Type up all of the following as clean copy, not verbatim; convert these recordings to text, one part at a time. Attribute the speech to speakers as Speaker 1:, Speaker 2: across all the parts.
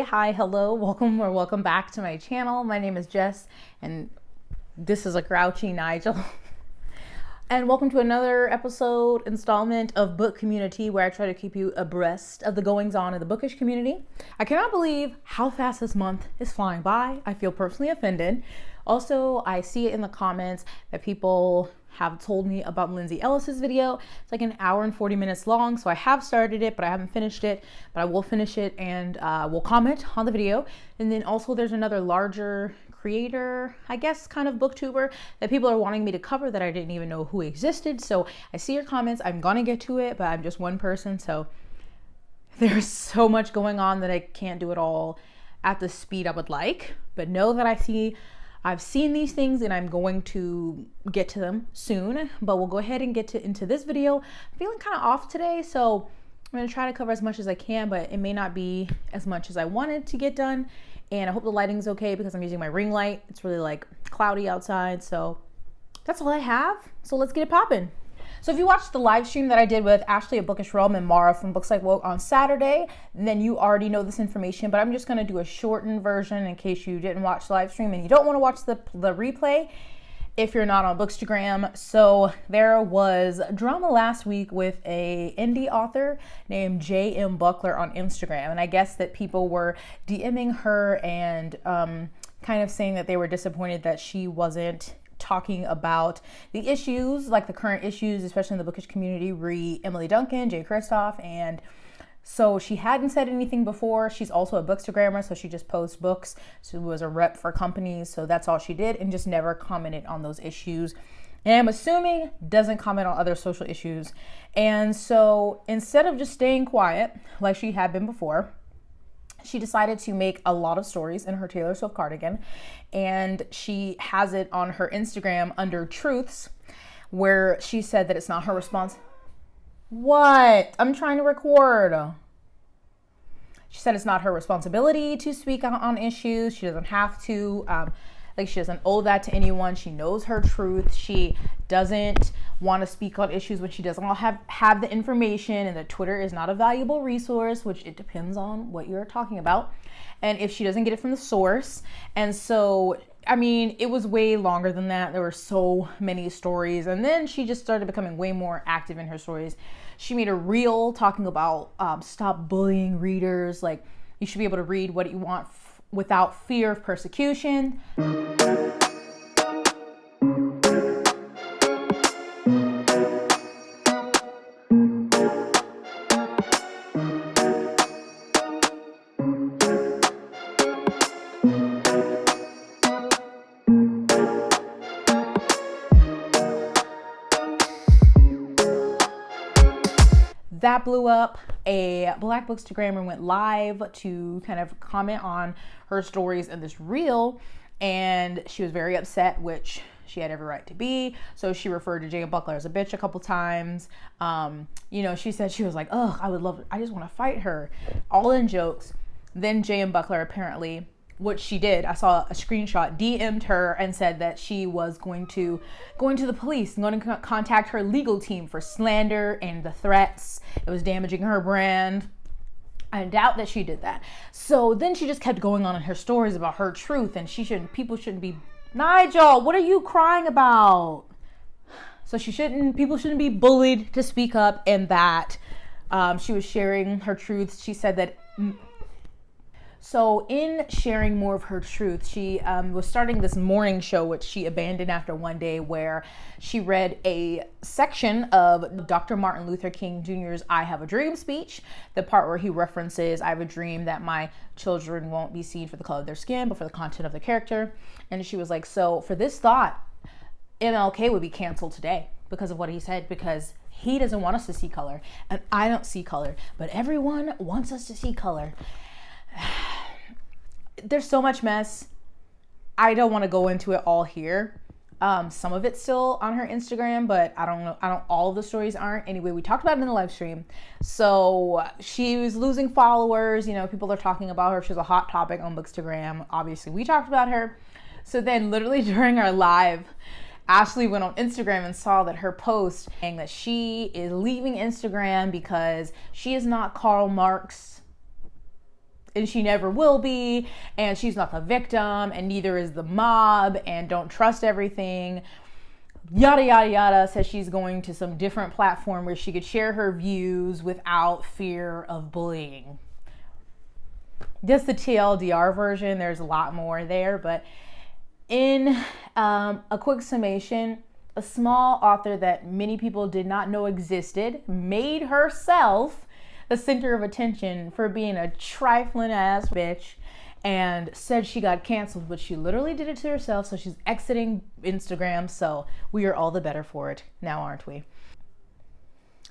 Speaker 1: hi, hello, welcome or welcome back to my channel. My name is Jess and this is a grouchy Nigel. And welcome to another installment of Book CommuniTEA, where I try to keep you abreast of the goings on in the bookish community. I cannot believe how fast this month is flying by. I feel personally offended. Also, I see it in the comments that people have told me about Lindsay Ellis's video. It's like an hour and 40 minutes long, so I have started it, but I haven't finished it, but I will finish it and will comment on the video. And then also there's another larger creator, I guess, kind of booktuber that people are wanting me to cover that I didn't even know who existed. So I see your comments, I'm gonna get to it, but I'm just one person, so there's so much going on that I can't do it all at the speed I would like. But know that I've seen these things and I'm going to get to them soon, but we'll go ahead and get into this video. I'm feeling kind of off today, so I'm gonna try to cover as much as I can, but it may not be as much as I wanted to get done. And I hope the lighting's okay because I'm using my ring light. It's really like cloudy outside, so that's all I have. So let's get it popping. So if you watched the live stream that I did with Ashley at Bookish Realm and Mara from Books Like Woke on Saturday, then you already know this information, but I'm just gonna do a shortened version in case you didn't watch the live stream and you don't wanna watch the replay if you're not on Bookstagram. So there was drama last week with a indie author named J.M. Buckler on Instagram. And I guess that people were DMing her and kind of saying that they were disappointed that she wasn't talking about the issues, like the current issues, especially in the bookish community, re Emily Duncan, Jay Kristoff, and so she hadn't said anything before. She's also a bookstagrammer, so she just posts books. She was a rep for companies, so that's all she did, and just never commented on those issues. And I'm assuming doesn't comment on other social issues. And so instead of just staying quiet like she had been before, she decided to make a lot of stories in her Taylor Swift cardigan, and she has it on her Instagram under Truths, where she said that it's not her response. What? I'm trying to record. She said it's not her responsibility to speak out on issues. She doesn't have to. She doesn't owe that to anyone. She knows her truth. She doesn't want to speak on issues when she doesn't have the information, and that Twitter is not a valuable resource, which it depends on what you're talking about, and if she doesn't get it from the source. And so, I mean, it was way longer than that. There were so many stories, and then she just started becoming way more active in her stories. She made a reel talking about stop bullying readers, like you should be able to read what you want without fear of persecution. That blew up. A Black bookstagrammer went live to kind of comment on her stories in this reel, and she was very upset, which she had every right to be. So she referred to J.M. Buckler as a bitch a couple times. She said she was like, "Oh, I just want to fight her," all in jokes. Then J.M. Buckler apparently, what she did, I saw a screenshot, DM'd her and said that she was going to the police and going to contact her legal team for slander and the threats. It was damaging her brand. I doubt that she did that. So then she just kept going on in her stories about her truth, and people shouldn't be, Nigel, what are you crying about? So people shouldn't be bullied to speak up, and that she was sharing her truths. She said that, so in sharing more of her truth, she was starting this morning show, which she abandoned after one day, where she read a section of Dr. Martin Luther King Jr.'s I Have a Dream speech, the part where he references, "I have a dream that my children won't be seen for the color of their skin, but for the content of their character." And she was like, so for this thought, MLK would be canceled today because of what he said, because he doesn't want us to see color, and I don't see color, but everyone wants us to see color. There's so much mess. I don't want to go into it all here. Some of it's still on her Instagram, but I don't know. All of the stories aren't. Anyway, we talked about it in the live stream. So she was losing followers. People are talking about her. She's a hot topic on Bookstagram. Obviously, we talked about her. So then literally during our live, Ashley went on Instagram and saw that her post saying that she is leaving Instagram because she is not Karl Marx and she never will be, and she's not the victim, and neither is the mob, and don't trust everything. Yada, yada, yada. Says she's going to some different platform where she could share her views without fear of bullying. Just the TLDR version. There's a lot more there, but in a quick summation, a small author that many people did not know existed made herself the center of attention for being a trifling ass bitch and said she got canceled, but she literally did it to herself. So she's exiting Instagram. So we are all the better for it now, aren't we?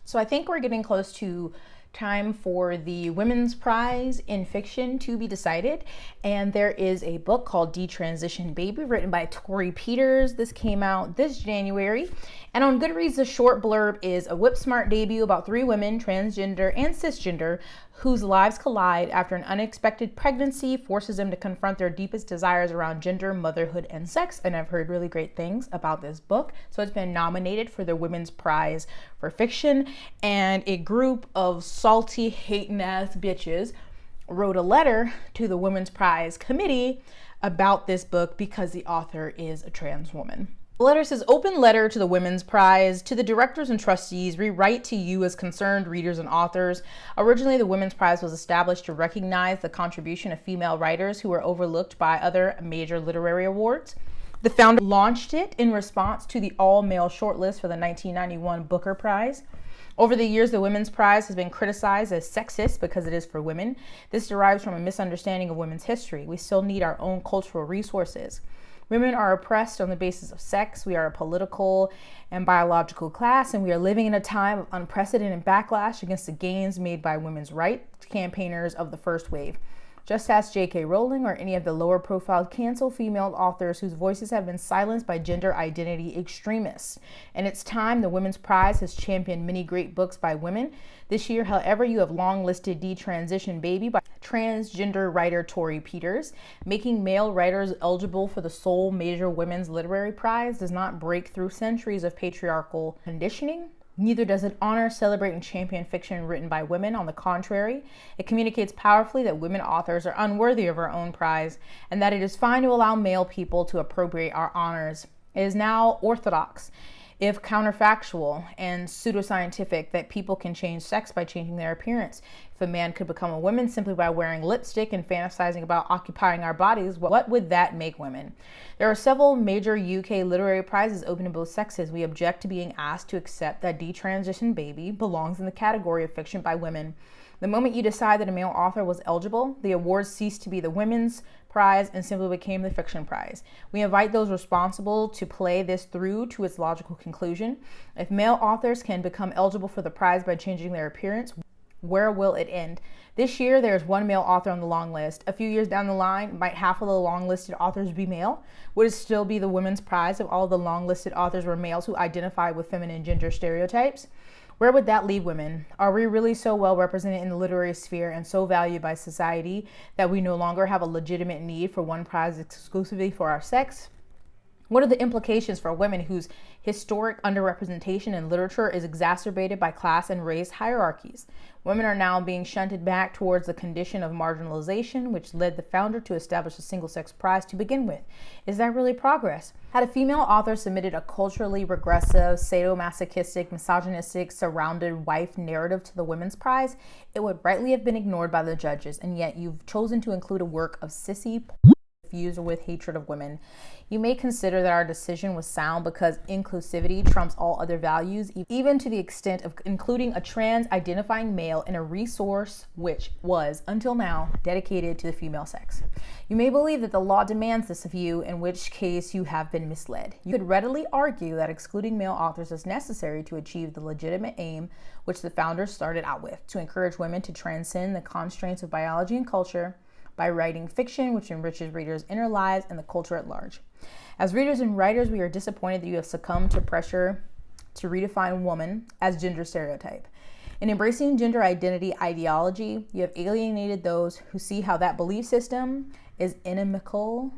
Speaker 1: So I think we're getting close to time for the Women's Prize in Fiction to be decided. And there is a book called Detransition Baby written by Tori Peters. This came out this January. And on Goodreads, the short blurb is a whip-smart debut about 3 women, transgender and cisgender, whose lives collide after an unexpected pregnancy forces them to confront their deepest desires around gender, motherhood, and sex. And I've heard really great things about this book. So it's been nominated for the Women's Prize for Fiction. And a group of salty, hating ass bitches wrote a letter to the Women's Prize Committee about this book because the author is a trans woman. The letter says, open letter to the Women's Prize. To the directors and trustees, we write to you as concerned readers and authors. Originally, the Women's Prize was established to recognize the contribution of female writers who were overlooked by other major literary awards. The founder launched it in response to the all-male shortlist for the 1991 Booker Prize. Over the years, the Women's Prize has been criticized as sexist because it is for women. This derives from a misunderstanding of women's history. We still need our own cultural resources. Women are oppressed on the basis of sex. We are a political and biological class, and we are living in a time of unprecedented backlash against the gains made by women's rights campaigners of the first wave. Just ask J.K. Rowling or any of the lower profile canceled female authors whose voices have been silenced by gender identity extremists. And it's time. The Women's Prize has championed many great books by women. This year, however, you have long listed Detransition Baby by transgender writer Tori Peters. Making male writers eligible for the sole major women's literary prize does not break through centuries of patriarchal conditioning. Neither does it honor, celebrate, and champion fiction written by women. On the contrary, it communicates powerfully that women authors are unworthy of our own prize and that it is fine to allow male people to appropriate our honors. It is now orthodox, if counterfactual and pseudoscientific, that people can change sex by changing their appearance. If a man could become a woman simply by wearing lipstick and fantasizing about occupying our bodies, what would that make women? There are several major UK literary prizes open to both sexes. We object to being asked to accept that Detransition Baby belongs in the category of fiction by women. The moment you decide that a male author was eligible, the awards ceased to be the Women's Prize and simply became the Fiction Prize. We invite those responsible to play this through to its logical conclusion. If male authors can become eligible for the prize by changing their appearance, where will it end? This year, there's one male author on the long list. A few years down the line, might half of the long-listed authors be male? Would it still be the Women's Prize if all the long-listed authors were males who identify with feminine gender stereotypes? Where would that leave women? Are we really so well represented in the literary sphere and so valued by society that we no longer have a legitimate need for one prize exclusively for our sex? What are the implications for women whose historic underrepresentation in literature is exacerbated by class and race hierarchies? Women are now being shunted back towards the condition of marginalization, which led the founder to establish a single-sex prize to begin with. Is that really progress? Had a female author submitted a culturally regressive, sadomasochistic, misogynistic, surrounded wife narrative to the Women's Prize, it would rightly have been ignored by the judges, and yet you've chosen to include a work of sissy fused with hatred of women. You may consider that our decision was sound because inclusivity trumps all other values, even to the extent of including a trans-identifying male in a resource which was, until now, dedicated to the female sex. You may believe that the law demands this of you, in which case you have been misled. You could readily argue that excluding male authors is necessary to achieve the legitimate aim which the founders started out with, to encourage women to transcend the constraints of biology and culture by writing fiction which enriches readers' inner lives and the culture at large. As readers and writers, we are disappointed that you have succumbed to pressure to redefine woman as gender stereotype. In embracing gender identity ideology, you have alienated those who see how that belief system is inimical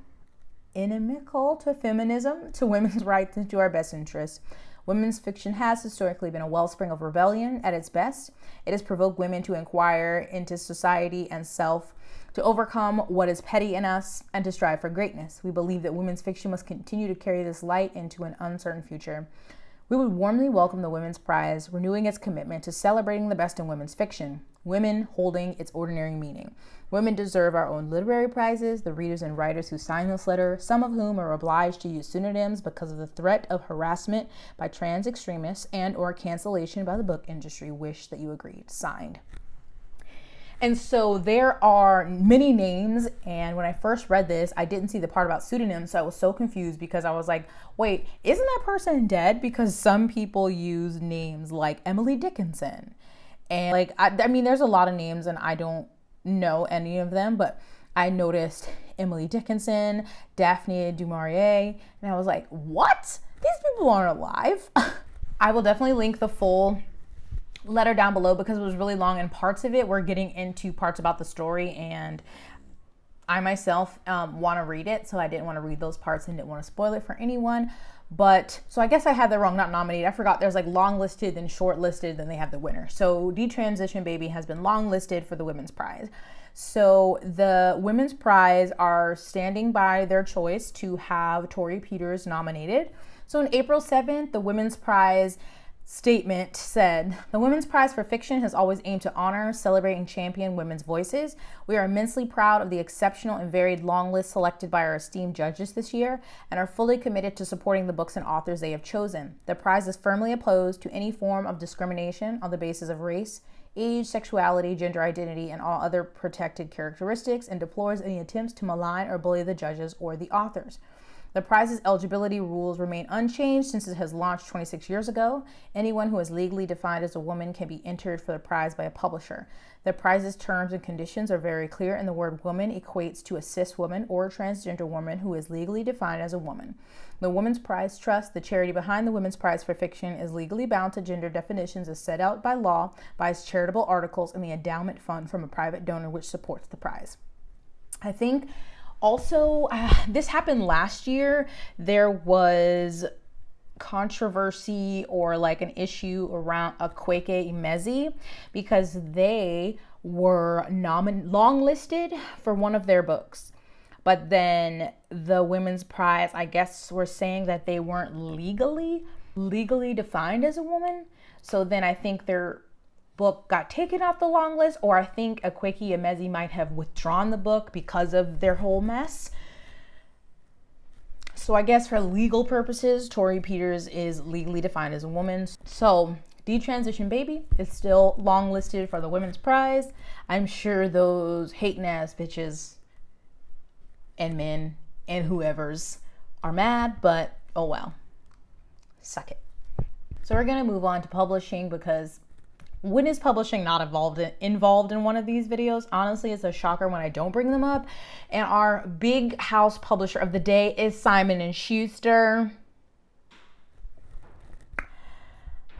Speaker 1: to feminism, to women's rights, and to our best interests. Women's fiction has historically been a wellspring of rebellion at its best. It has provoked women to inquire into society and self, to overcome what is petty in us and to strive for greatness. We believe that women's fiction must continue to carry this light into an uncertain future. We would warmly welcome the Women's Prize, renewing its commitment to celebrating the best in women's fiction, women holding its ordinary meaning. Women deserve our own literary prizes, the readers and writers who sign this letter, some of whom are obliged to use pseudonyms because of the threat of harassment by trans extremists and or cancellation by the book industry, wish that you agreed. Signed. And so there are many names, and when I first read this, I didn't see the part about pseudonyms, so I was so confused because I was like, wait, isn't that person dead? Because some people use names like Emily Dickinson. And like, I mean, there's a lot of names and I don't know any of them, but I noticed Emily Dickinson, Daphne du Maurier, and I was like, what? These people aren't alive. I will definitely link the full letter down below because it was really long, and parts of it were getting into parts about the story, and I myself want to read it, so I didn't want to read those parts and didn't want to spoil it for anyone. But so I guess I had that wrong, not nominated. I forgot there's like long listed, then short listed, then they have the winner. So Detransition Baby has been long listed for the Women's Prize. So the Women's Prize are standing by their choice to have Torrey Peters nominated. So on April 7th, the Women's Prize statement said, the Women's Prize for Fiction has always aimed to honor, celebrate, and champion women's voices. We are immensely proud of the exceptional and varied long list selected by our esteemed judges this year and are fully committed to supporting the books and authors they have chosen. The prize is firmly opposed to any form of discrimination on the basis of race, age, sexuality, gender identity, and all other protected characteristics, and deplores any attempts to malign or bully the judges or the authors. The prize's eligibility rules remain unchanged since it has launched 26 years ago. Anyone who is legally defined as a woman can be entered for the prize by a publisher. The prize's terms and conditions are very clear, and the word woman equates to a cis woman or a transgender woman who is legally defined as a woman. The Women's Prize Trust, the charity behind the Women's Prize for Fiction, is legally bound to gender definitions as set out by law by its charitable articles and the endowment fund from a private donor which supports the prize. I think also, this happened last year. There was controversy or like an issue around Akwaeke Emezi because they were long listed for one of their books. But then the Women's Prize, I guess, were saying that they weren't legally defined as a woman. So then I think their book got taken off the long list, or I think Akwaeke Emezi might have withdrawn the book because of their whole mess. So I guess for legal purposes, Torrey Peters is legally defined as a woman. So Detransition Baby is still long listed for the Women's Prize. I'm sure those hating ass bitches and men and whoever's are mad, but oh well, suck it. So we're gonna move on to publishing because when is publishing not involved in one of these videos? Honestly, it's a shocker when I don't bring them up. And our big house publisher of the day is Simon & Schuster.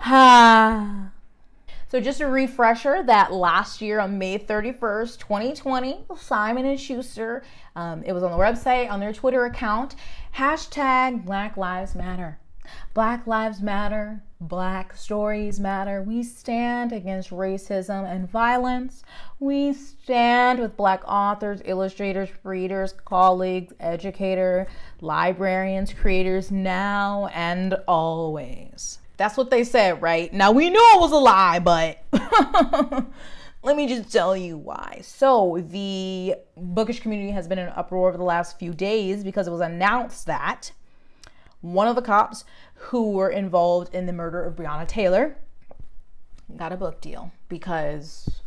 Speaker 1: So just a refresher that last year on May 31st, 2020, Simon & Schuster, it was on the website, on their Twitter account, hashtag Black Lives Matter. Black Lives Matter, Black Stories Matter. We stand against racism and violence. We stand with Black authors, illustrators, readers, colleagues, educators, librarians, creators, now and always. That's what they said, right? Now we knew it was a lie, but let me just tell you why. So the bookish community has been in an uproar over the last few days because it was announced that one of the cops who were involved in the murder of Breonna Taylor got a book deal because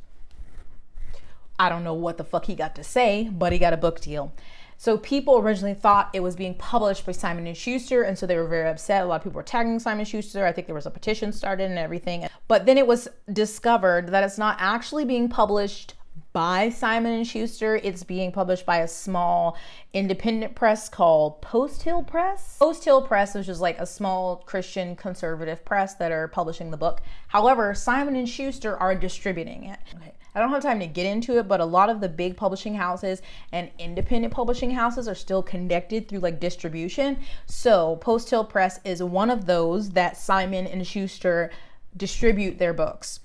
Speaker 1: I don't know what the fuck he got to say, but he got a book deal. So people originally thought it was being published by Simon & Schuster, and so they were very upset. A lot of people were tagging Simon & Schuster. I think there was a petition started and everything. But then it was discovered that it's not actually being published by Simon & Schuster. It's being published by a small independent press called Post Hill Press. Post Hill Press is just like a small Christian conservative press that are publishing the book. However, Simon & Schuster are distributing it. Okay. I don't have time to get into it, but a lot of the big publishing houses and independent publishing houses are still connected through like distribution. So Post Hill Press is one of those that Simon & Schuster distribute their books.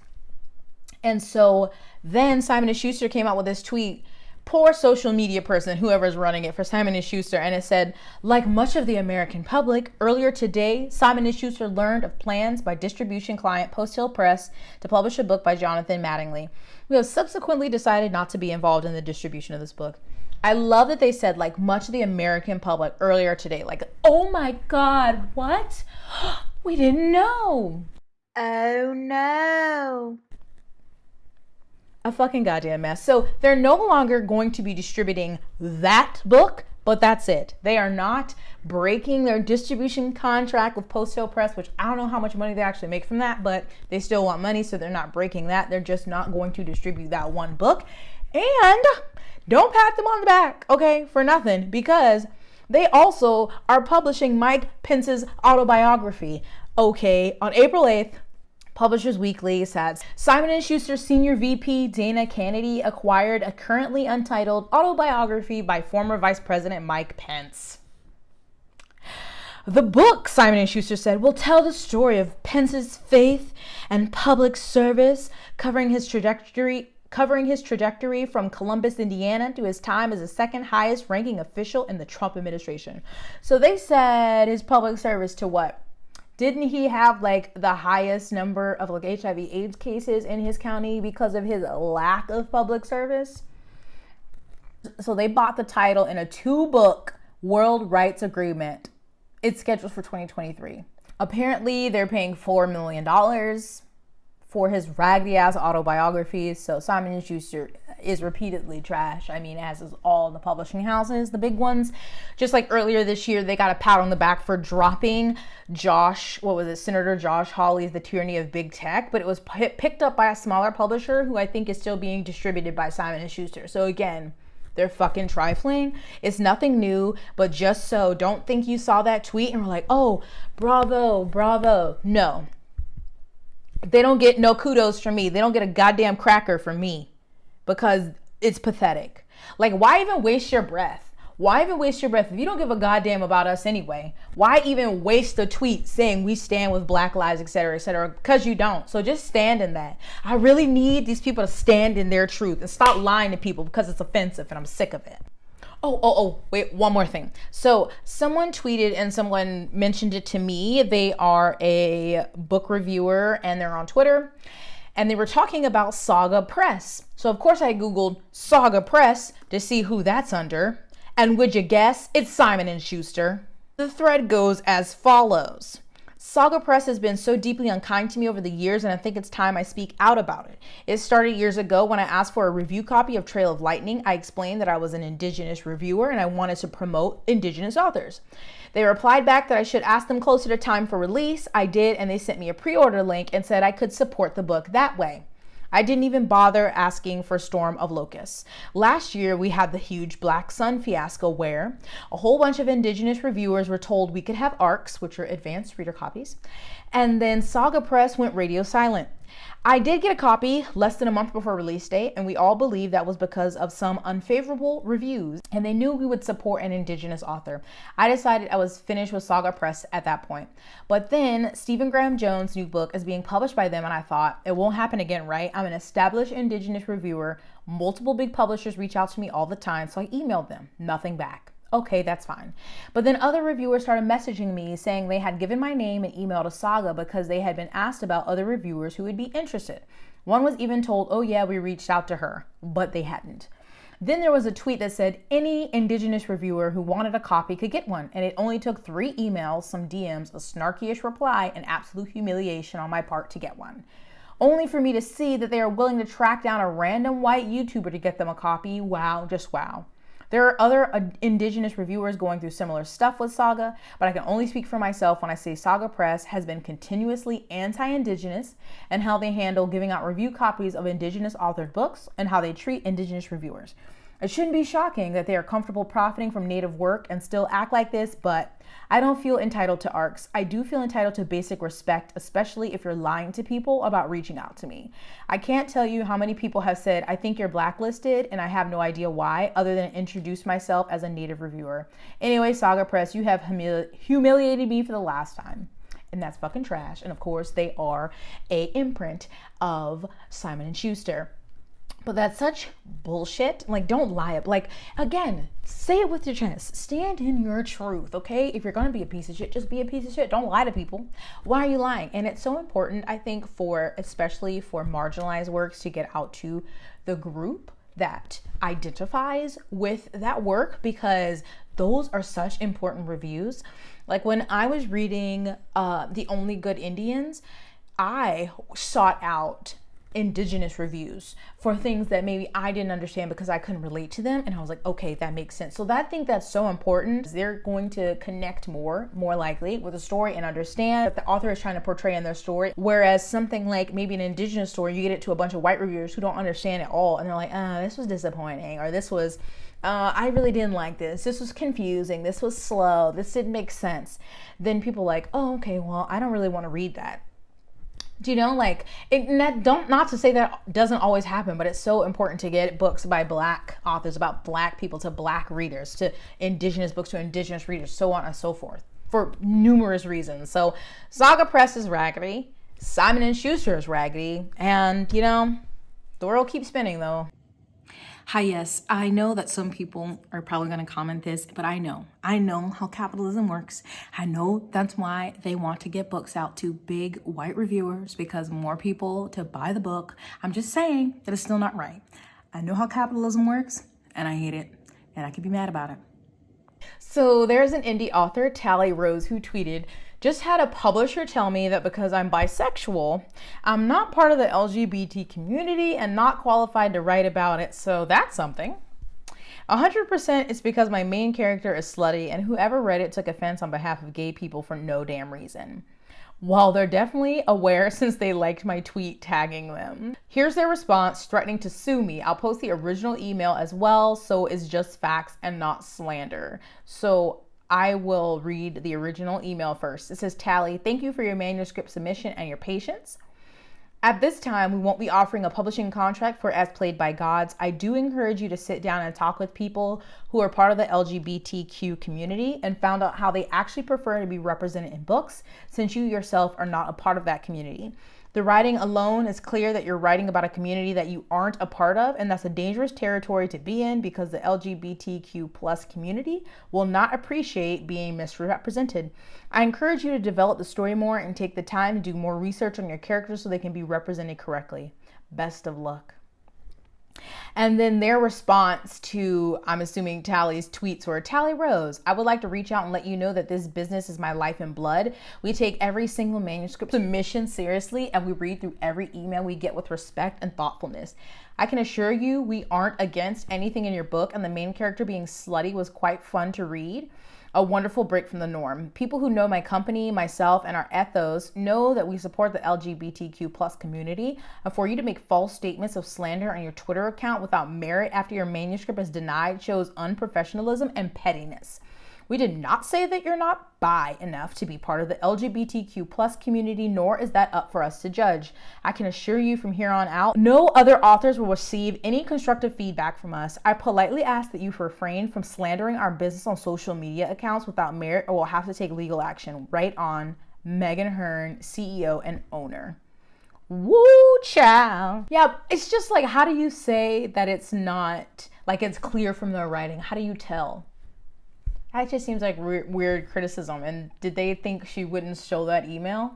Speaker 1: And so then Simon & Schuster came out with this tweet Poor social media person, whoever's running it for Simon & Schuster. And it said, like much of the American public, earlier today, Simon & Schuster learned of plans by distribution client Post Hill Press to publish a book by Jonathan Mattingly. We have subsequently decided not to be involved in the distribution of this book. I love that they said, like much of the American public earlier today. Like, oh my God, what? We didn't know. Oh no. A fucking goddamn mess. So they're no longer going to be distributing that book, but that's it. They are not breaking their distribution contract with Post Hill Press, which I don't know how much money they actually make from that, but they still want money, so they're not breaking that. They're just not going to distribute that one book. And don't pat them on the back, okay, for nothing, because they also are publishing Mike Pence's autobiography. Okay, on April 8th, Publishers Weekly says, Simon & Schuster Senior VP Dana Kennedy acquired a currently untitled autobiography by former Vice President Mike Pence. The book, Simon & Schuster said, will tell the story of Pence's faith and public service, covering his trajectory from Columbus, Indiana to his time as the second highest ranking official in the Trump administration. So they said his public service to what? Didn't he have like the highest number of like HIV AIDS cases in his county because of his lack of public service? So they bought the title in a 2-book world rights agreement. It's scheduled for 2023. Apparently they're paying $4 million for his raggedy ass autobiographies. So Simon & Schuster is repeatedly trash. I mean, as is all the publishing houses, the big ones. Just like earlier this year, they got a pat on the back for dropping Senator Josh Hawley's The Tyranny of Big Tech, but it was picked up by a smaller publisher who I think is still being distributed by Simon & Schuster. So again, they're fucking trifling. It's nothing new, but just so don't think you saw that tweet and were like, oh, bravo, bravo. No. They don't get no kudos from me. They don't get a goddamn cracker from me because it's pathetic. Like, why even waste your breath? Why even waste your breath if you don't give a goddamn about us anyway? Why even waste a tweet saying we stand with Black lives, etc., etc., because you don't. So just stand in that. I really need these people to stand in their truth and stop lying to people because it's offensive and I'm sick of it. Wait, one more thing. So someone tweeted and someone mentioned it to me. They are a book reviewer and they're on Twitter and they were talking about Saga Press. So of course I Googled Saga Press to see who that's under. And would you guess? It's Simon & Schuster. The thread goes as follows. Saga Press has been so deeply unkind to me over the years, and I think it's time I speak out about it. It started years ago when I asked for a review copy of Trail of Lightning. I explained that I was an Indigenous reviewer and I wanted to promote Indigenous authors. They replied back that I should ask them closer to time for release. I did, and they sent me a pre-order link and said I could support the book that way. I didn't even bother asking for Storm of Locusts. Last year, we had the huge Black Sun fiasco where a whole bunch of Indigenous reviewers were told we could have ARCs, which are advanced reader copies, and then Saga Press went radio silent. I did get a copy less than a month before release date, and we all believe that was because of some unfavorable reviews, and they knew we would support an Indigenous author. I decided I was finished with Saga Press at that point. But then Stephen Graham Jones' new book is being published by them, and I thought, it won't happen again, right? I'm an established Indigenous reviewer. Multiple big publishers reach out to me all the time, so I emailed them. Nothing back. Okay, that's fine. But then other reviewers started messaging me saying they had given my name and email to Saga because they had been asked about other reviewers who would be interested. One was even told, oh yeah, we reached out to her, but they hadn't. Then there was a tweet that said any Indigenous reviewer who wanted a copy could get one, and it only took 3 emails, some DMs, a snarky-ish reply, and absolute humiliation on my part to get one. Only for me to see that they are willing to track down a random white YouTuber to get them a copy. Wow, just wow. There are other Indigenous reviewers going through similar stuff with Saga, but I can only speak for myself when I say Saga Press has been continuously anti-Indigenous and how they handle giving out review copies of Indigenous authored books and how they treat Indigenous reviewers. It shouldn't be shocking that they are comfortable profiting from Native work and still act like this, but I don't feel entitled to ARCs. I do feel entitled to basic respect, especially if you're lying to people about reaching out to me. I can't tell you how many people have said, I think you're blacklisted, and I have no idea why, other than introduce myself as a Native reviewer. Anyway, Saga Press, you have humiliated me for the last time. And that's fucking trash. And of course, they are a imprint of Simon & Schuster. But that's such bullshit. Like, don't lie. Like, again, say it with your chest. Stand in your truth, okay? If you're gonna be a piece of shit, just be a piece of shit. Don't lie to people. Why are you lying? And it's so important, I think, especially for marginalized works to get out to the group that identifies with that work, because those are such important reviews. Like, when I was reading The Only Good Indians, I sought out Indigenous reviews for things that maybe I didn't understand because I couldn't relate to them, and I was like, okay, that makes sense. So I think that's so important. They're going to connect more likely with the story and understand what the author is trying to portray in their story. Whereas something like maybe an Indigenous story, you get it to a bunch of white reviewers who don't understand it all, and they're like, this was disappointing, or this was I really didn't like this. This was confusing. This was slow. This didn't make sense. Then people are like, oh, okay, well, I don't really want to read that. Do you know, like, not to say that doesn't always happen, but it's so important to get books by Black authors about Black people to Black readers, to Indigenous books to Indigenous readers, so on and so forth, for numerous reasons. So Saga Press is raggedy, Simon & Schuster is raggedy, and, you know, the world keeps spinning, though. Hi, yes, I know that some people are probably going to comment this, but I know how capitalism works. I know that's why they want to get books out to big white reviewers, because more people to buy the book. I'm just saying that it's still not right. I know how capitalism works, and I hate it, and I can be mad about it. So there's an indie author, Tallie Rose, who tweeted, "Just had a publisher tell me that because I'm bisexual, I'm not part of the LGBT community and not qualified to write about it, so that's something. 100% it's because my main character is slutty, and whoever read it took offense on behalf of gay people for no damn reason." Well, they're definitely aware since they liked my tweet tagging them. Here's their response, threatening to sue me. I'll post the original email as well, so it's just facts and not slander. So I will read the original email first. It says, "Tallie, thank you for your manuscript submission and your patience. At this time, we won't be offering a publishing contract for As Played by Gods. I do encourage you to sit down and talk with people who are part of the LGBTQ community and found out how they actually prefer to be represented in books, since you yourself are not a part of that community. The writing alone is clear that you're writing about a community that you aren't a part of, and that's a dangerous territory to be in, because the LGBTQ plus community will not appreciate being misrepresented. I encourage you to develop the story more and take the time to do more research on your characters so they can be represented correctly. Best of luck." And then their response to, I'm assuming, Tallie's tweets were, "Tallie Rose, I would like to reach out and let you know that this business is my life and blood. We take every single manuscript submission seriously, and we read through every email we get with respect and thoughtfulness. I can assure you we aren't against anything in your book, and the main character being slutty was quite fun to read. A wonderful break from the norm. People who know my company, myself, and our ethos know that we support the LGBTQ plus community. And for you to make false statements of slander on your Twitter account without merit after your manuscript is denied shows unprofessionalism and pettiness. We did not say that you're not bi enough to be part of the LGBTQ plus community, nor is that up for us to judge. I can assure you from here on out, no other authors will receive any constructive feedback from us. I politely ask that you refrain from slandering our business on social media accounts without merit, or we'll have to take legal action. Right on, Megan Hearn, CEO and owner." Woo, child. Yeah, it's just like, how do you say that it's not, like, it's clear from their writing? How do you tell? That just seems like weird criticism. And did they think she wouldn't show that email?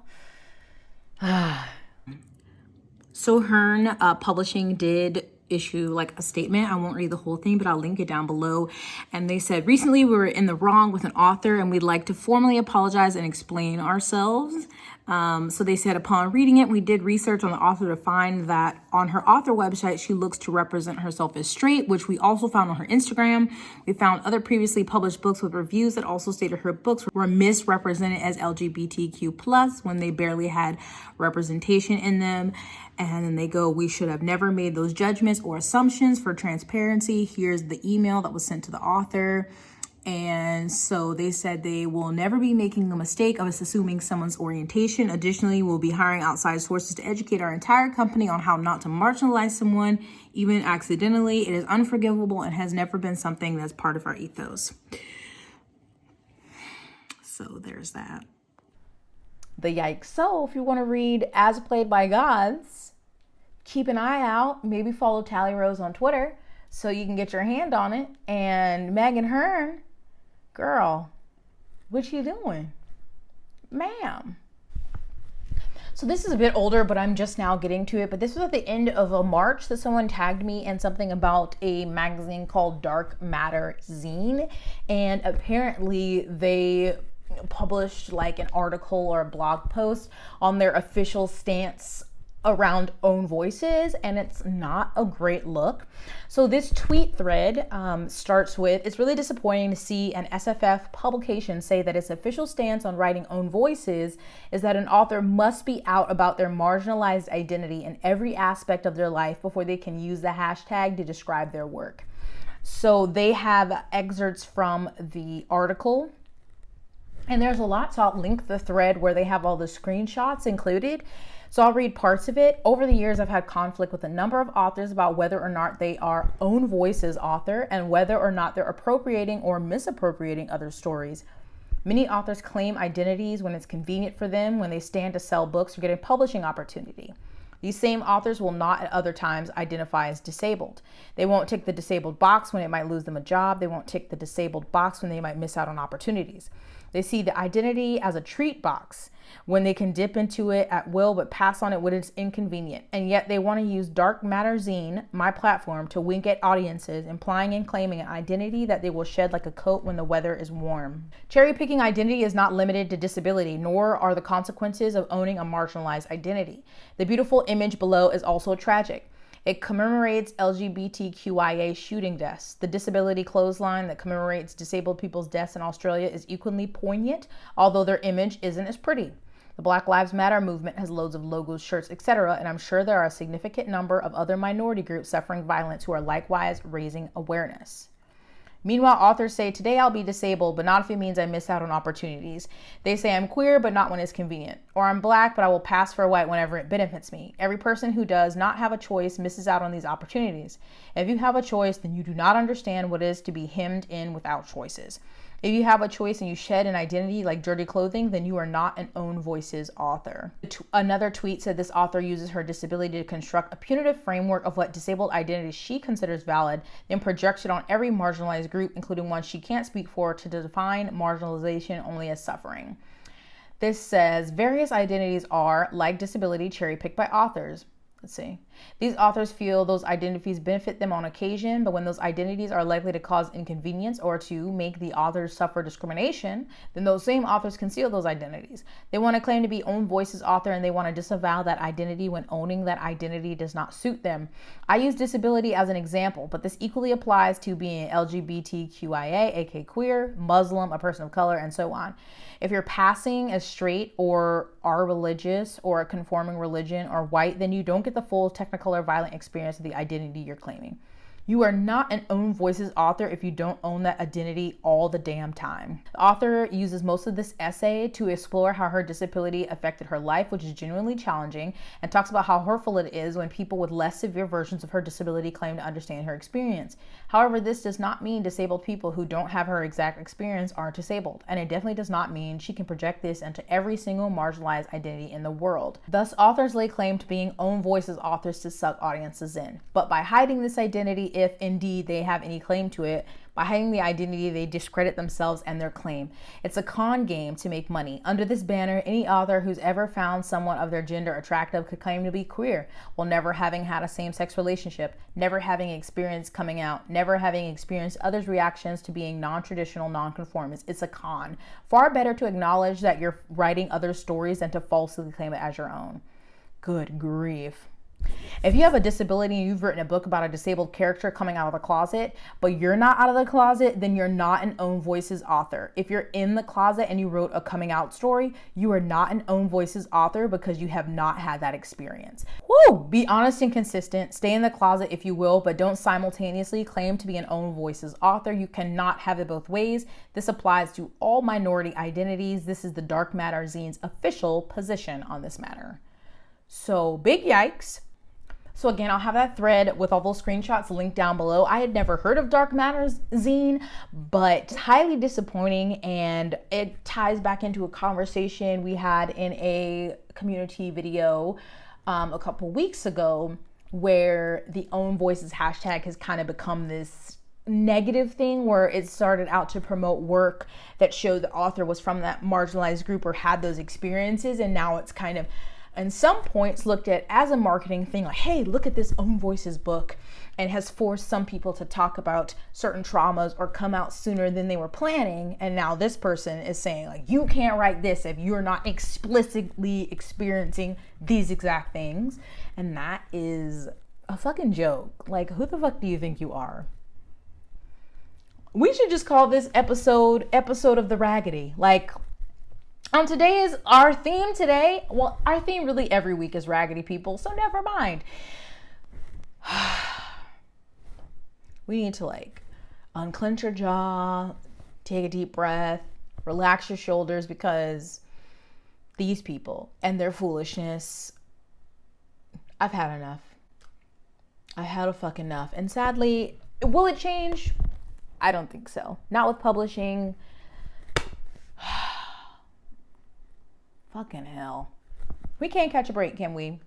Speaker 1: So Hearn Publishing did issue like a statement. I won't read the whole thing, but I'll link it down below. And they said, "Recently we were in the wrong with an author, and we'd like to formally apologize and explain ourselves." So they said, "Upon reading it, we did research on the author to find that on her author website, she looks to represent herself as straight, which we also found on her Instagram. We found other previously published books with reviews that also stated her books were misrepresented as LGBTQ plus when they barely had representation in them." And then they go, "We should have never made those judgments or assumptions. For transparency, here's the email that was sent to the author." And so they said they will never be making a mistake of us assuming someone's orientation. Additionally, we'll be hiring outside sources to educate our entire company on how not to marginalize someone, even accidentally. It is unforgivable and has never been something that's part of our ethos. So there's that. The yikes. So if you want to read As Played by Gods, keep an eye out. Maybe follow Tallie Rose on Twitter so you can get your hand on it. And Megan Hearn, girl, what you doing? Ma'am. So this is a bit older, but I'm just now getting to it. But this was at the end of a March that someone tagged me in something about a magazine called Dark Matter Zine. And apparently they published like an article or a blog post on their official stance around Own Voices, and it's not a great look. So this tweet thread starts with, it's really disappointing to see an SFF publication say that its official stance on writing Own Voices is that an author must be out about their marginalized identity in every aspect of their life before they can use the hashtag to describe their work. So they have excerpts from the article, and there's a lot, so I'll link the thread where they have all the screenshots included. So I'll read parts of it. Over the years, I've had conflict with a number of authors about whether or not they are Own Voices author and whether or not they're appropriating or misappropriating other stories. Many authors claim identities when it's convenient for them, when they stand to sell books or get a publishing opportunity. These same authors will not at other times identify as disabled. They won't tick the disabled box when it might lose them a job. They won't tick the disabled box when they might miss out on opportunities. They see the identity as a treat box when they can dip into it at will but pass on it when it's inconvenient. And yet they want to use Dark Matter Zine, my platform, to wink at audiences, implying and claiming an identity that they will shed like a coat when the weather is warm. Cherry-picking identity is not limited to disability, nor are the consequences of owning a marginalized identity. The beautiful image below is also tragic. It commemorates LGBTQIA shooting deaths. The disability clothesline that commemorates disabled people's deaths in Australia is equally poignant, although their image isn't as pretty. The Black Lives Matter movement has loads of logos, shirts, etc., and I'm sure there are a significant number of other minority groups suffering violence who are likewise raising awareness. Meanwhile, authors say, today I'll be disabled, but not if it means I miss out on opportunities. They say I'm queer, but not when it's convenient. Or I'm black, but I will pass for white whenever it benefits me. Every person who does not have a choice misses out on these opportunities. If you have a choice, then you do not understand what it is to be hemmed in without choices. If you have a choice and you shed an identity like dirty clothing, then you are not an Own Voices author. Another tweet said this author uses her disability to construct a punitive framework of what disabled identities she considers valid, then projects it on every marginalized group, including one she can't speak for, to define marginalization only as suffering. This says various identities are, like disability, cherry-picked by authors. Let's see. These authors feel those identities benefit them on occasion, but when those identities are likely to cause inconvenience or to make the authors suffer discrimination, then those same authors conceal those identities. They want to claim to be Own Voices author, and they want to disavow that identity when owning that identity does not suit them. I use disability as an example, but this equally applies to being LGBTQIA, aka queer, Muslim, a person of color, and so on. If you're passing as straight or are religious or a conforming religion or white, then you don't get the full technicolor violent experience of the identity you're claiming. You are not an Own Voices author if you don't own that identity all the damn time. The author uses most of this essay to explore how her disability affected her life, which is genuinely challenging, and talks about how hurtful it is when people with less severe versions of her disability claim to understand her experience. However, this does not mean disabled people who don't have her exact experience aren't disabled, and it definitely does not mean she can project this into every single marginalized identity in the world. Thus, authors lay claim to being Own Voices authors to suck audiences in. But by hiding this identity, if indeed they have any claim to it, by hiding the identity, they discredit themselves and their claim. It's a con game to make money. Under this banner, any author who's ever found someone of their gender attractive could claim to be queer, while never having had a same-sex relationship, never having experienced coming out, never having experienced others' reactions to being non-traditional, non-conformist. It's a con. Far better to acknowledge that you're writing other stories than to falsely claim it as your own. Good grief. If you have a disability and you've written a book about a disabled character coming out of the closet, but you're not out of the closet, then you're not an Own Voices author. If you're in the closet and you wrote a coming out story, you are not an Own Voices author because you have not had that experience. Woo! Be honest and consistent. Stay in the closet if you will, but don't simultaneously claim to be an Own Voices author. You cannot have it both ways. This applies to all minority identities. This is the Dark Matter Zine's official position on this matter. So big yikes. So again, I'll have that thread with all those screenshots linked down below. I had never heard of Dark Matters Zine, but it's highly disappointing, and it ties back into a conversation we had in a CommuniTEA video a couple weeks ago where the OwnVoices hashtag has kind of become this negative thing where it started out to promote work that showed the author was from that marginalized group or had those experiences, and now it's kind of in some points looked at as a marketing thing, like, hey, look at this OwnVoices book, and has forced some people to talk about certain traumas or come out sooner than they were planning. And now this person is saying, like, you can't write this if you're not explicitly experiencing these exact things. And that is a fucking joke. Like, who the fuck do you think you are? We should just call this episode of the Raggedy. Like, today is our theme today. Well, our theme really every week is raggedy people, so never mind. We need to, like, unclench your jaw, take a deep breath, relax your shoulders, because these people and their foolishness, I've had enough. I had a fuck enough. And sadly, will it change? I don't think so. Not with publishing. Fucking hell. We can't catch a break, can we?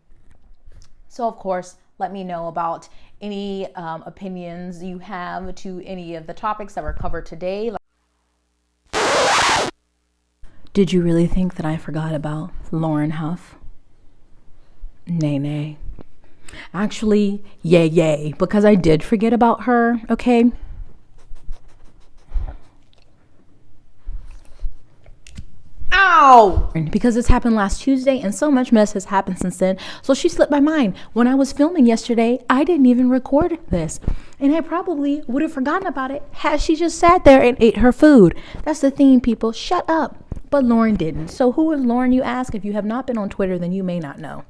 Speaker 1: So, of course, let me know about any opinions you have to any of the topics that were covered today. Did you really think that I forgot about Lauren Hough? Nay, nay. Actually, yay, yay, because I did forget about her, okay? Ow! Because this happened last Tuesday and so much mess has happened since then. So she slipped my mind. When I was filming yesterday, I didn't even record this. And I probably would have forgotten about it had she just sat there and ate her food. That's the theme, people. Shut up. But Lauren didn't. So who is Lauren, you ask? If you have not been on Twitter, then you may not know.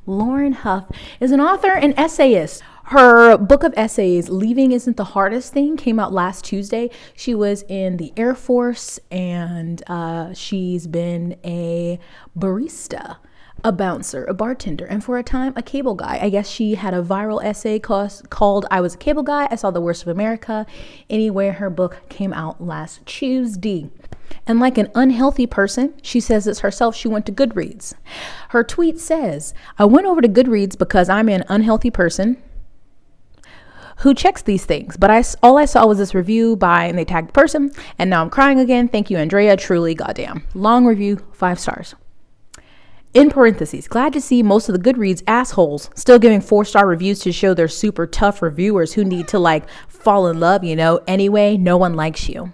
Speaker 1: Lauren Hough is an author and essayist. Her book of essays, Leaving Isn't the Hardest Thing, came out last Tuesday. She was in the Air Force, and she's been a barista, a bouncer, a bartender, and for a time, a cable guy. I guess she had a viral essay called I Was a Cable Guy, I Saw the Worst of America. Anyway, her book came out last Tuesday. And like an unhealthy person, she says it's herself, she went to Goodreads. Her tweet says, I went over to Goodreads because I'm an unhealthy person who checks these things, but all I saw was this review by, and they tagged the person, and now I'm crying again. Thank you, Andrea. Truly, goddamn. Long review, 5 stars. In parentheses, glad to see most of the Goodreads assholes still giving 4-star reviews to show they're super tough reviewers who need to, like, fall in love, you know. Anyway, no one likes you.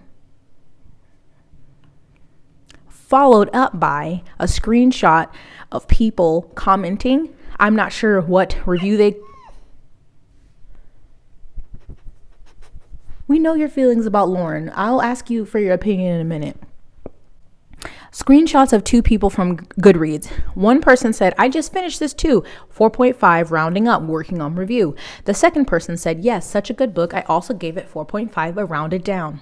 Speaker 1: Followed up by a screenshot of people commenting. I'm not sure what review they... We know your feelings about Lauren. I'll ask you for your opinion in a minute. Screenshots of 2 people from Goodreads. One person said, I just finished this too. 4.5 rounding up, working on review. The second person said, yes, such a good book. I also gave it 4.5, but rounded down.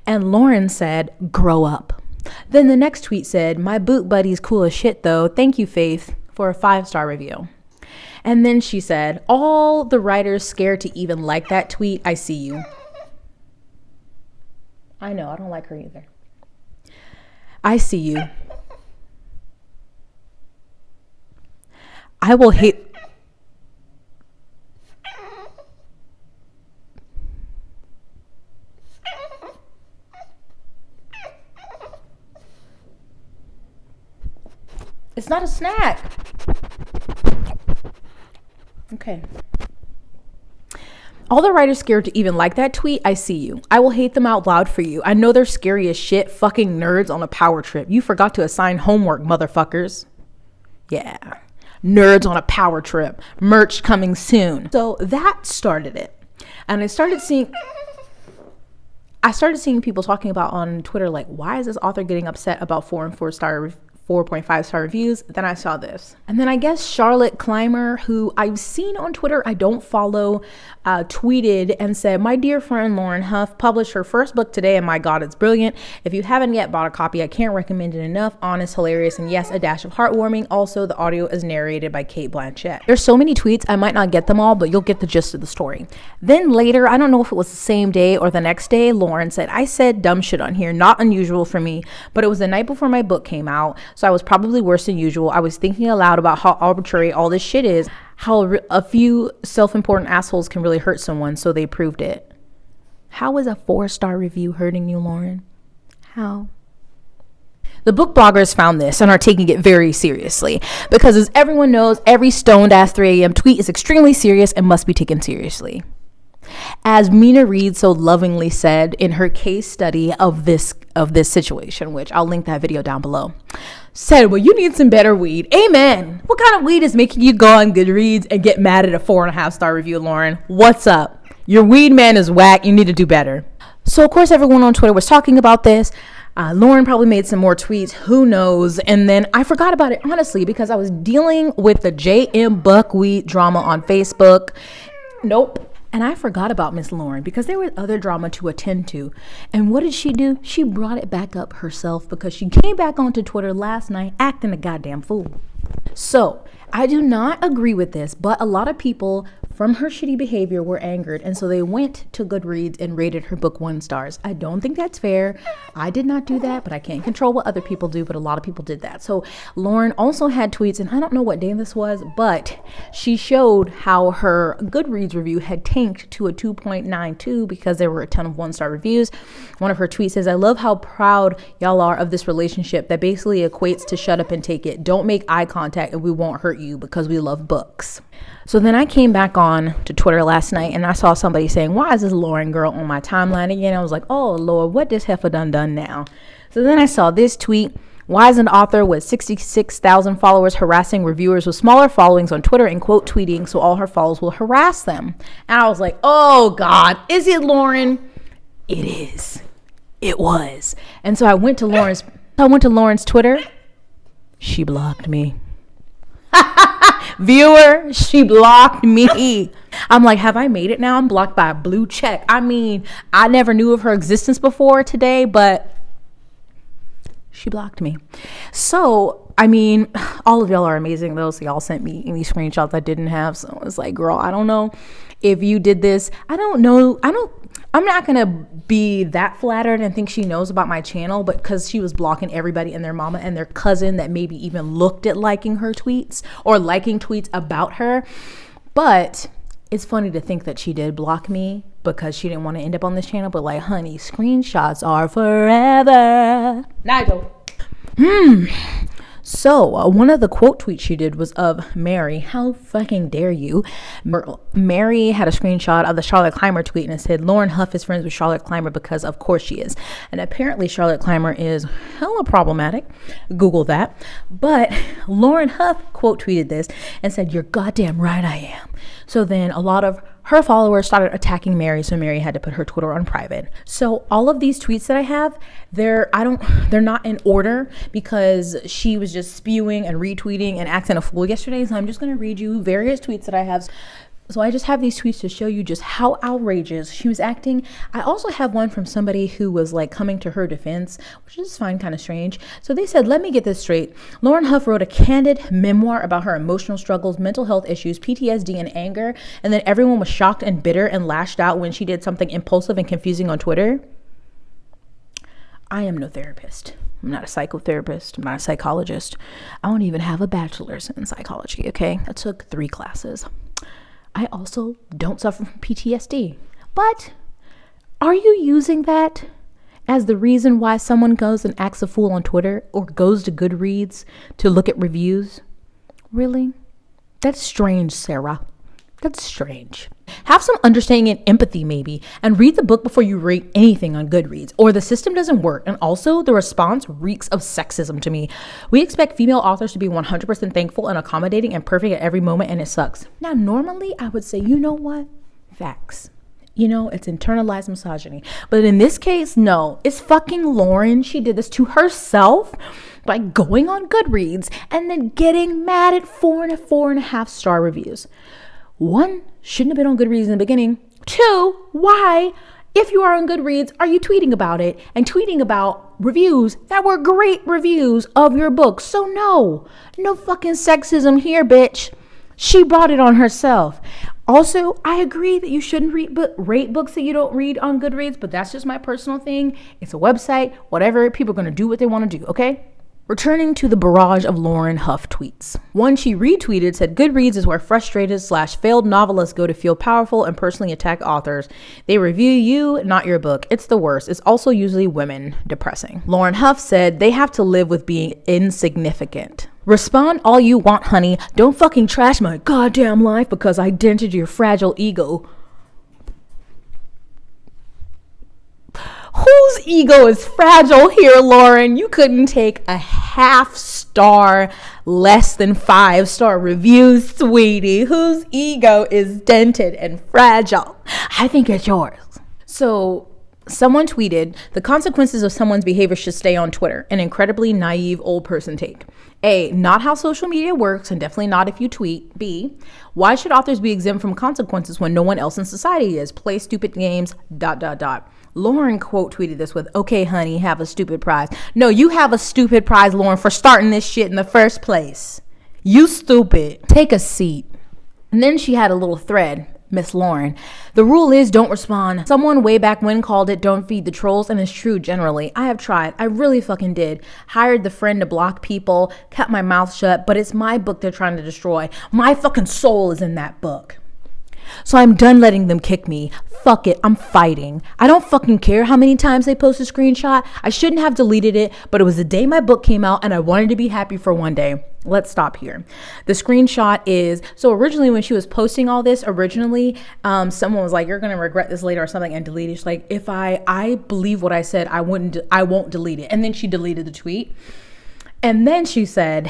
Speaker 1: And Lauren said, grow up. Then the next tweet said, my book buddy's cool as shit though. Thank you, Faith, for a 5-star review. And then she said, all the writers scared to even like that tweet. I see you. I know, I don't like her either. I see you. I will hate... It's not a snack. Okay. All the writers scared to even like that tweet. I see you. I will hate them out loud for you. I know they're scary as shit. Fucking nerds on a power trip. You forgot to assign homework, motherfuckers. Yeah. Nerds on a power trip. Merch coming soon. So that started it. And I started seeing people talking about on Twitter, like, why is this author getting upset about 4.5 star reviews? Then I saw this. And then I guess Charlotte Clymer, who I've seen on Twitter, I don't follow, tweeted and said, my dear friend Lauren Hough published her first book today, and my God, it's brilliant. If you haven't yet bought a copy, I can't recommend it enough. Honest, hilarious, and yes, a dash of heartwarming. Also, the audio is narrated by Cate Blanchett. There's so many tweets, I might not get them all, but you'll get the gist of the story. Then later, I don't know if it was the same day or the next day, Lauren said, I said dumb shit on here, not unusual for me, but it was the night before my book came out, so I was probably worse than usual. I was thinking aloud about how arbitrary all this shit is. how a few self-important assholes can really hurt someone, so they proved it. How is a 4-star review hurting you, Lauren? How? The book bloggers found this and are taking it very seriously because, as everyone knows, every stoned ass 3 a.m. tweet is extremely serious and must be taken seriously. As Mina Reed so lovingly said in her case study of this situation, which I'll link that video down below, said, well, you need some better weed. Amen. What kind of weed is making you go on Goodreads and get mad at a 4.5-star review, Lauren? What's up? Your weed man is whack. You need to do better. So, of course, everyone on Twitter was talking about this. Lauren probably made some more tweets. Who knows? And then I forgot about it, honestly, because I was dealing with the JM Buckwheat drama on Facebook. Nope. And I forgot about Miss Lauren because there was other drama to attend to. And what did she do? She brought it back up herself because she came back onto Twitter last night acting a goddamn fool. So I do not agree with this, but a lot of people from her shitty behavior were angered, and so they went to Goodreads and rated her book 1 stars. I don't think that's fair. I did not do that, but I can't control what other people do, but a lot of people did that. So Lauren also had tweets, and I don't know what day this was, but she showed how her Goodreads review had tanked to a 2.92 because there were a ton of 1-star reviews. One of her tweets says, I love how proud y'all are of this relationship that basically equates to shut up and take it. Don't make eye contact and we won't hurt you because we love books. So then I came back on to Twitter last night and I saw somebody saying, why is this Lauren girl on my timeline again? I was like, oh Lord, what this heifer done now? So then I saw this tweet. Why is an author with 66,000 followers harassing reviewers with smaller followings on Twitter and quote tweeting so all her followers will harass them? And I was like, oh God, is it Lauren? It is. It was. And so I went to Lauren's Twitter. She blocked me. Viewer, she blocked me. I'm like, have I made it now? I'm blocked by a blue check. I mean, I never knew of her existence before today, but she blocked me. So, I mean, all of y'all are amazing though. So y'all sent me any screenshots I didn't have. So it's like, girl, I don't know if you did this. I'm not going to be that flattered and think she knows about my channel, but because she was blocking everybody and their mama and their cousin that maybe even looked at liking her tweets or liking tweets about her. But it's funny to think that she did block me because she didn't want to end up on this channel. But like, honey, screenshots are forever. Nigel. So one of the quote tweets she did was of Mary. How fucking dare you? Mary had a screenshot of the Charlotte Clymer tweet and it said, Lauren Hough is friends with Charlotte Clymer because of course she is. And apparently Charlotte Clymer is hella problematic. Google that. But Lauren Hough quote tweeted this and said, you're goddamn right I am. So then a lot of her followers started attacking Mary, so Mary had to put her Twitter on private. So all of these tweets that I have, they're not in order because she was just spewing and retweeting and acting a fool yesterday. So I'm just going to read you various tweets that I have. So I just have these tweets to show you just how outrageous she was acting. I also have one from somebody who was like coming to her defense, which is fine, kind of strange. So they said, let me get this straight. Lauren Hough wrote a candid memoir about her emotional struggles, mental health issues, PTSD, and anger. And then everyone was shocked and bitter and lashed out when she did something impulsive and confusing on Twitter. I am no therapist. I'm not a psychotherapist. I'm not a psychologist. I don't even have a bachelor's in psychology, okay? I took 3 classes. I also don't suffer from PTSD. But are you using that as the reason why someone goes and acts a fool on Twitter or goes to Goodreads to look at reviews? Really? That's strange, Sarah. That's strange. Have some understanding and empathy maybe, and read the book before you rate anything on Goodreads, or the system doesn't work. And also the response reeks of sexism to me. We expect female authors to be 100% thankful and accommodating and perfect at every moment, and it sucks. Now, normally I would say, you know what? Facts. You know, it's internalized misogyny. But in this case, no. It's fucking Lauren. She did this to herself by going on Goodreads and then getting mad at 4 and 4.5 star reviews. 1, shouldn't have been on Goodreads in the beginning. 2, why, if you are on Goodreads, are you tweeting about it and tweeting about reviews that were great reviews of your book? So no fucking sexism here, bitch. She brought it on herself. Also, I agree that you shouldn't rate books that you don't read on Goodreads, but that's just my personal thing. It's a website, whatever. People are going to do what they want to do, okay? Returning to the barrage of Lauren Hough tweets. One she retweeted said, Goodreads is where frustrated/failed novelists go to feel powerful and personally attack authors. They review you, not your book. It's the worst. It's also usually women. Depressing. Lauren Hough said, they have to live with being insignificant. Respond all you want, honey. Don't fucking trash my goddamn life because I dented your fragile ego. Whose ego is fragile here, Lauren? You couldn't take a half-star, less than 5-star review, sweetie. Whose ego is dented and fragile? I think it's yours. So someone tweeted, the consequences of someone's behavior should stay on Twitter. An incredibly naive old person take. A, not how social media works, and definitely not if you tweet. B, why should authors be exempt from consequences when no one else in society is? Play stupid games, ... Lauren quote tweeted this with, okay, honey, have a stupid prize. No, you have a stupid prize, Lauren, for starting this shit in the first place. You stupid. Take a seat. And then she had a little thread, Miss Lauren. The rule is don't respond. Someone way back when called it don't feed the trolls, and it's true generally. I have tried. I really fucking did. Hired the friend to block people, kept my mouth shut, but it's my book they're trying to destroy. My fucking soul is in that book. So I'm done letting them kick me. Fuck it, I'm fighting. I don't fucking care how many times they post a screenshot. I shouldn't have deleted it, but it was the day my book came out and I wanted to be happy for one day. Let's stop here. The screenshot is, so originally when she was posting all this, someone was like, you're going to regret this later or something, and deleted it. She's like, if I believe what I said, I won't delete it. And then she deleted the tweet. And then she said,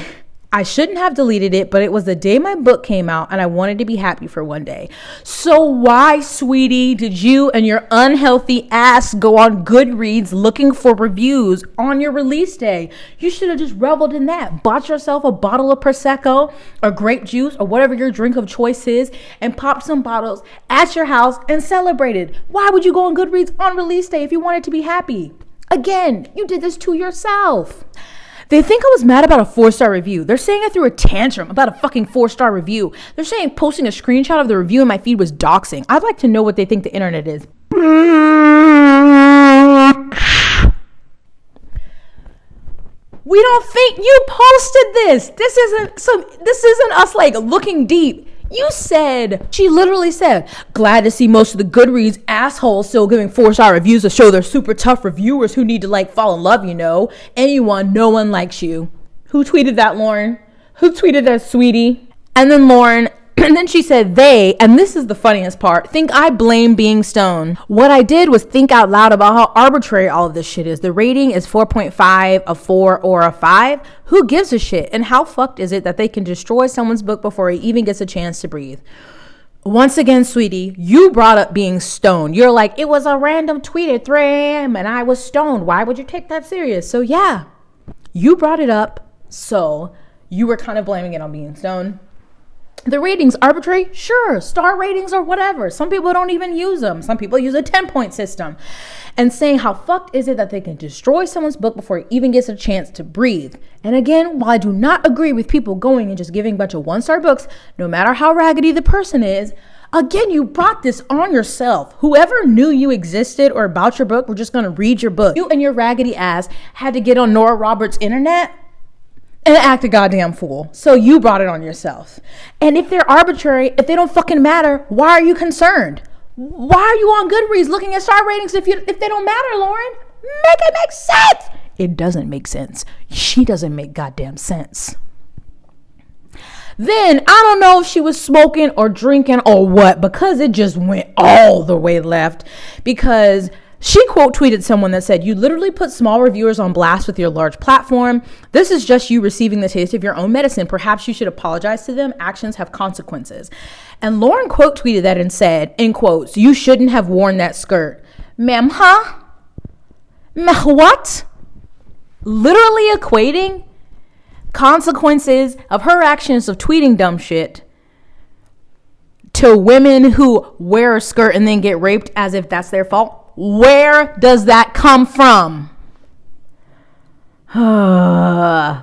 Speaker 1: I shouldn't have deleted it, but it was the day my book came out and I wanted to be happy for one day. So why, sweetie, did you and your unhealthy ass go on Goodreads looking for reviews on your release day? You should have just reveled in that. Bought yourself a bottle of Prosecco or grape juice or whatever your drink of choice is and popped some bottles at your house and celebrated. Why would you go on Goodreads on release day if you wanted to be happy? Again, you did this to yourself. They think I was mad about a 4-star review. They're saying I threw a tantrum about a fucking 4-star review. They're saying posting a screenshot of the review in my feed was doxing. I'd like to know what they think the internet is. We don't think you posted this. This isn't us like looking deep. You said, she literally said, glad to see most of the Goodreads assholes still giving 4-star reviews to show they're super tough reviewers who need to like fall in love, no one likes you. Who tweeted that, Lauren? Who tweeted that, sweetie? And then she said they, and this is the funniest part, think I blame being stoned. What I did was think out loud about how arbitrary all of this shit is. The rating is 4.5, a 4, or a 5. Who gives a shit? And how fucked is it that they can destroy someone's book before he even gets a chance to breathe? Once again, sweetie, you brought up being stoned. You're like, it was a random tweet at 3 a.m. and I was stoned. Why would you take that serious? So yeah, you brought it up. So you were kind of blaming it on being stoned. The ratings arbitrary? Sure. Star ratings or whatever. Some people don't even use them. Some people use a 10-point system. And saying how fucked is it that they can destroy someone's book before it even gets a chance to breathe. And again, while I do not agree with people going and just giving a bunch of 1-star books, no matter how raggedy the person is, again, you brought this on yourself. Whoever knew you existed or about your book were just going to read your book. You and your raggedy ass had to get on Nora Roberts' internet and act a goddamn fool. So you brought it on yourself. And if they're arbitrary, if they don't fucking matter, why are you concerned? Why are you on Goodreads looking at star ratings if they don't matter, Lauren? Make it make sense. It doesn't make sense. She doesn't make goddamn sense. Then I don't know if she was smoking or drinking or what, because it just went all the way left. Because she quote tweeted someone that said, you literally put small reviewers on blast with your large platform. This is just you receiving the taste of your own medicine. Perhaps you should apologize to them. Actions have consequences. And Lauren quote tweeted that and said, in quotes, you shouldn't have worn that skirt. Ma'am, huh? What? Literally equating consequences of her actions of tweeting dumb shit to women who wear a skirt and then get raped as if that's their fault. Where does that come from? Another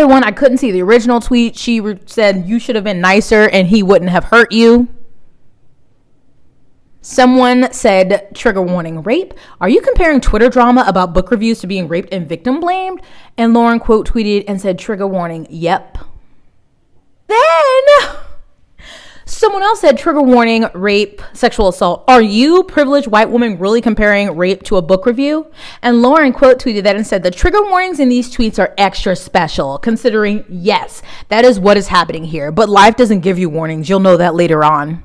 Speaker 1: one, I couldn't see the original tweet. She said, you should have been nicer and he wouldn't have hurt you. Someone said, trigger warning, rape? Are you comparing Twitter drama about book reviews to being raped and victim blamed? And Lauren quote tweeted and said, trigger warning, yep. Then someone else said, trigger warning, rape, sexual assault. Are you, privileged white woman, really comparing rape to a book review? And Lauren quote tweeted that and said, the trigger warnings in these tweets are extra special, considering, yes, that is what is happening here. But life doesn't give you warnings. You'll know that later on.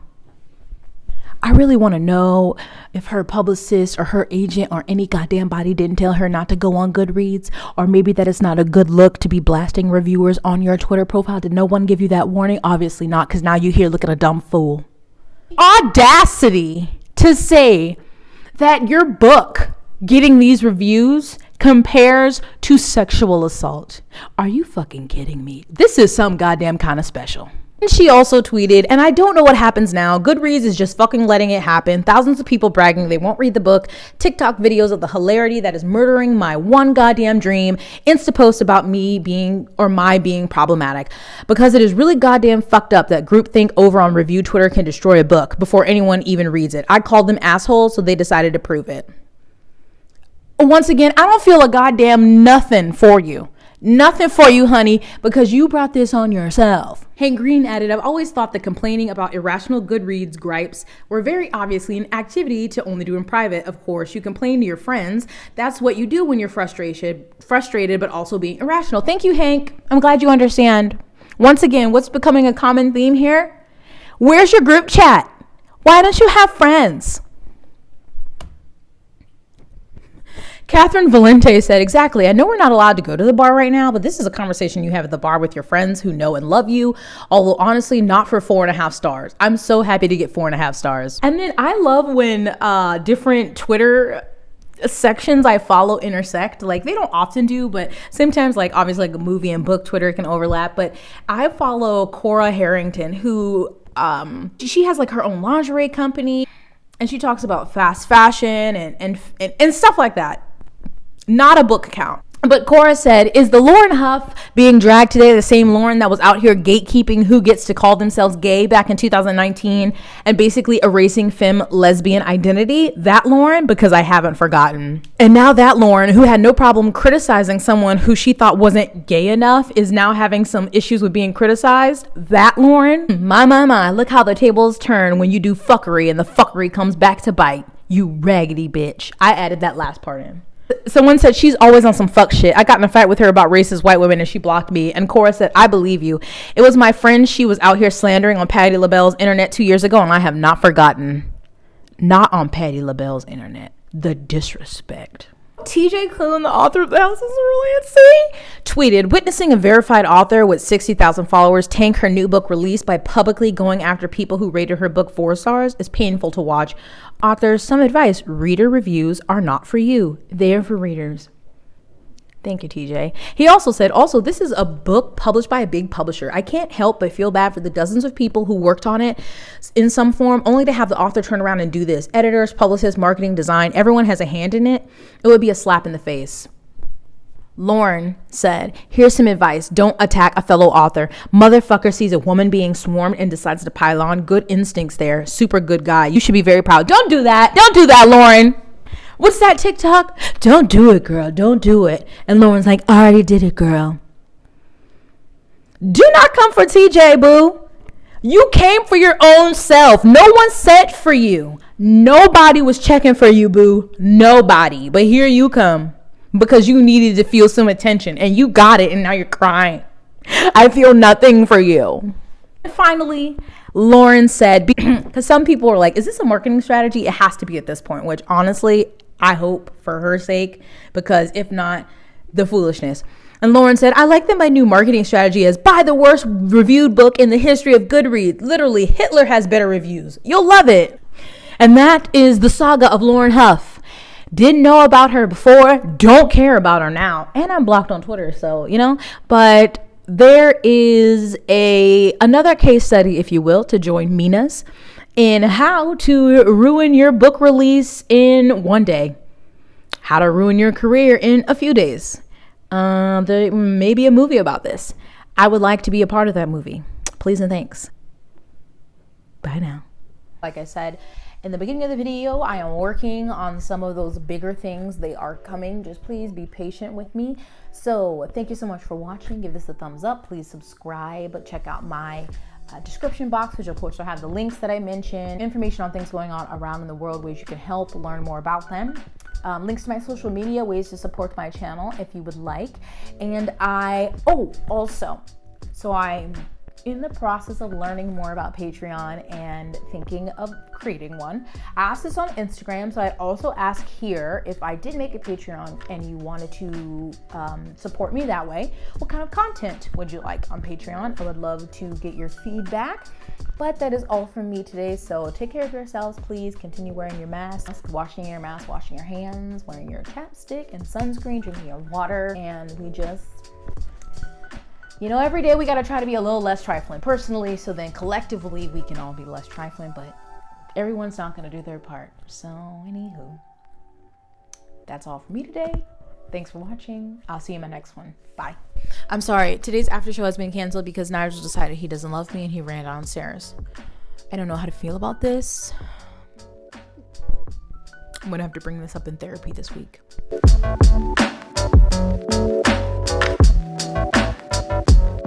Speaker 1: I really want to know if her publicist or her agent or any goddamn body didn't tell her not to go on Goodreads, or maybe that it's not a good look to be blasting reviewers on your Twitter profile. Did no one give you that warning? Obviously not, because now you here looking a dumb fool. Audacity to say that your book getting these reviews compares to sexual assault. Are you fucking kidding me? This is some goddamn kind of special. And she also tweeted, and I don't know what happens now. Goodreads is just fucking letting it happen. Thousands of people bragging they won't read the book. TikTok videos of the hilarity that is murdering my one goddamn dream. Insta posts about me being problematic. Because it is really goddamn fucked up that groupthink over on review Twitter can destroy a book before anyone even reads it. I called them assholes, so they decided to prove it. Once again, I don't feel a goddamn nothing for you. Nothing for you, honey, because you brought this on yourself. Hank Green added, I've always thought that complaining about irrational Goodreads gripes were very obviously an activity to only do in private. Of course, you complain to your friends. That's what you do when you're frustrated, but also being irrational. Thank you, Hank. I'm glad you understand. Once again, what's becoming a common theme here? Where's your group chat? Why don't you have friends? Catherine Valente said, exactly. I know we're not allowed to go to the bar right now, but this is a conversation you have at the bar with your friends who know and love you. Although honestly, not for 4.5 stars. I'm so happy to get 4.5 stars. And then I love when different Twitter sections I follow intersect. Like, they don't often do, but sometimes, like, obviously, like a movie and book Twitter can overlap. But I follow Cora Harrington, who she has like her own lingerie company, and she talks about fast fashion and stuff like that. Not a book account. But Cora said, is the Lauren Hough being dragged today the same Lauren that was out here gatekeeping who gets to call themselves gay back in 2019 and basically erasing femme lesbian identity? That Lauren? Because I haven't forgotten. And now that Lauren, who had no problem criticizing someone who she thought wasn't gay enough, is now having some issues with being criticized. That Lauren? My, look how the tables turn when you do fuckery and the fuckery comes back to bite. You raggedy bitch. I added that last part in. Someone said she's always on some fuck shit. I got in a fight with her about racist white women and she blocked me. And Cora said, I believe you. It was my friend she was out here slandering on Patti LaBelle's internet 2 years ago, and I have not forgotten. Not on Patti LaBelle's internet. The disrespect. TJ Clune, the author of The House is Romancy, tweeted, witnessing a verified author with 60,000 followers tank her new book release by publicly going after people who rated her book 4 stars is painful to watch. Authors, some advice: reader reviews are not for you. They are for readers. Thank you, TJ. He also said, this is a book published by a big publisher. I can't help but feel bad for the dozens of people who worked on it in some form, only to have the author turn around and do this. Editors, publicists, marketing, design, everyone has a hand in it. It would be a slap in the face. Lauren said, here's some advice. Don't attack a fellow author. Motherfucker sees a woman being swarmed and decides to pile on. Good instincts there. Super good guy. You should be very proud. Don't do that. Don't do that, Lauren. What's that TikTok? Don't do it, girl. Don't do it. And Lauren's like, I already did it, girl. Do not come for TJ, boo. You came for your own self. No one sent for you. Nobody was checking for you, boo. Nobody. But here you come because you needed to feel some attention and you got it and now you're crying. I feel nothing for you. And finally, Lauren said, because some people were like, is this a marketing strategy? It has to be at this point, which honestly, I hope for her sake, because if not, the foolishness. And Lauren said, I like that my new marketing strategy is buy the worst reviewed book in the history of Goodreads. Literally, Hitler has better reviews. You'll love it. And that is the saga of Lauren Hough. Didn't know about her before, don't care about her now. And I'm blocked on Twitter, so, but there is another case study, if you will, to join Mina's in how to ruin your book release in one day, how to ruin your career in a few days. There may be a movie about this. I would like to be a part of that movie. Please and thanks. Bye now. Like I said, in the beginning of the video. I am working on some of those bigger things. They are coming. Just please be patient with me. So thank you so much for watching. Give this a thumbs up. Please subscribe. Check out my description box, which of course will have the links that I mentioned, information on things going on around in the world, ways you can help learn more about them. Links to my social media, ways to support my channel if you would like. And I'm in the process of learning more about Patreon and thinking of creating one. I asked this on Instagram, so I'd also ask here, if I did make a Patreon and you wanted to support me that way, what kind of content would you like on Patreon? I would love to get your feedback. But that is all from me today, so take care of yourselves. Please continue wearing your mask, washing your hands, wearing your chapstick and sunscreen, drinking your water, and we just, every day we gotta try to be a little less trifling personally, so then collectively we can all be less trifling, but everyone's not gonna do their part. So anywho, that's all for me today. Thanks for watching. I'll see you in my next one. Bye. I'm sorry, today's after show has been canceled because Nigel decided he doesn't love me and he ran downstairs. I don't know how to feel about this. I'm gonna have to bring this up in therapy this week.